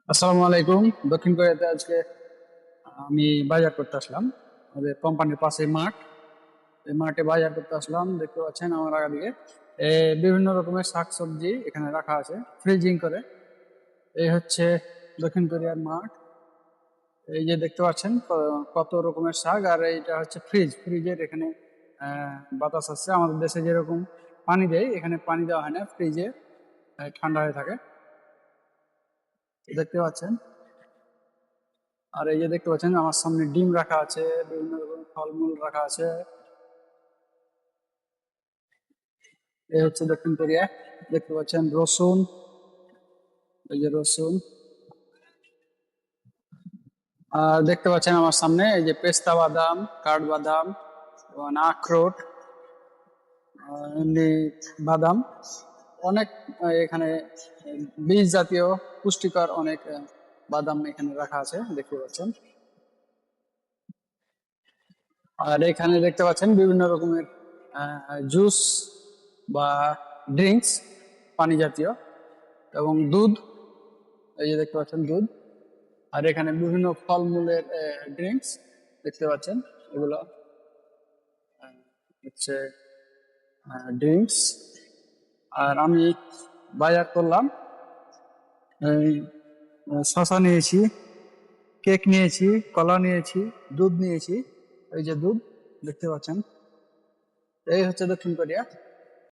আসসালামু আলাইকুম। দক্ষিণ কোরিয়াতে আজকে আমি বাজার করতে আসলাম। আমাদের কোম্পানির পাশে মাঠ, এই মাঠে বাজার করতে আসলাম। দেখতে পাচ্ছেন আমার আগে দিকে বিভিন্ন রকমের শাকসবজি এখানে রাখা আছে ফ্রিজিং করে। এই হচ্ছে দক্ষিণ কোরিয়ার মাঠ। এই যে দেখতে পাচ্ছেন কত রকমের শাক, আর এইটা হচ্ছে ফ্রিজের এখানে বাতাস আছে। আমাদের দেশে যেরকম পানি দেয়, এখানে পানি দেওয়া হয় না, ফ্রিজে ঠান্ডা হয়ে থাকে। দেখতে পাচ্ছেন। আর এই যে দেখতে পাচ্ছেন আমার সামনে ডিম রাখা আছে, বিভিন্ন রকমের ফলমূল রাখা আছে। এই হচ্ছে দক্ষিণ কোরিয়া। দেখতে পাচ্ছেন রসুন, এই যে রসুন। আর দেখতে পাচ্ছেন আমার সামনে এই যে পেস্তা বাদাম, কাঠবাদাম এবং আখরোট, এমনি বাদাম, অনেক এখানে বীজ জাতীয় পুষ্টিকর অনেক বাদাম এখানে রাখা আছে, দেখতে পাচ্ছেন। আর এখানে দেখতে পাচ্ছেন বিভিন্ন রকমের জুস বা ড্রিঙ্কস, পানি জাতীয়, এবং দুধ। এই যে দেখতে পাচ্ছেন দুধ। আর এখানে বিভিন্ন ফলমূলের ড্রিঙ্কস দেখতে পাচ্ছেন। এগুলো হচ্ছে ড্রিঙ্কস। আর আমি বাজার করলাম, এই, শসা নিয়েছি, কেক নিয়েছি, কলা নিয়েছি, দুধ নিয়েছি। এই যে দুধ দেখতে পাচ্ছেন। এই হচ্ছে দক্ষিণ কোরিয়া।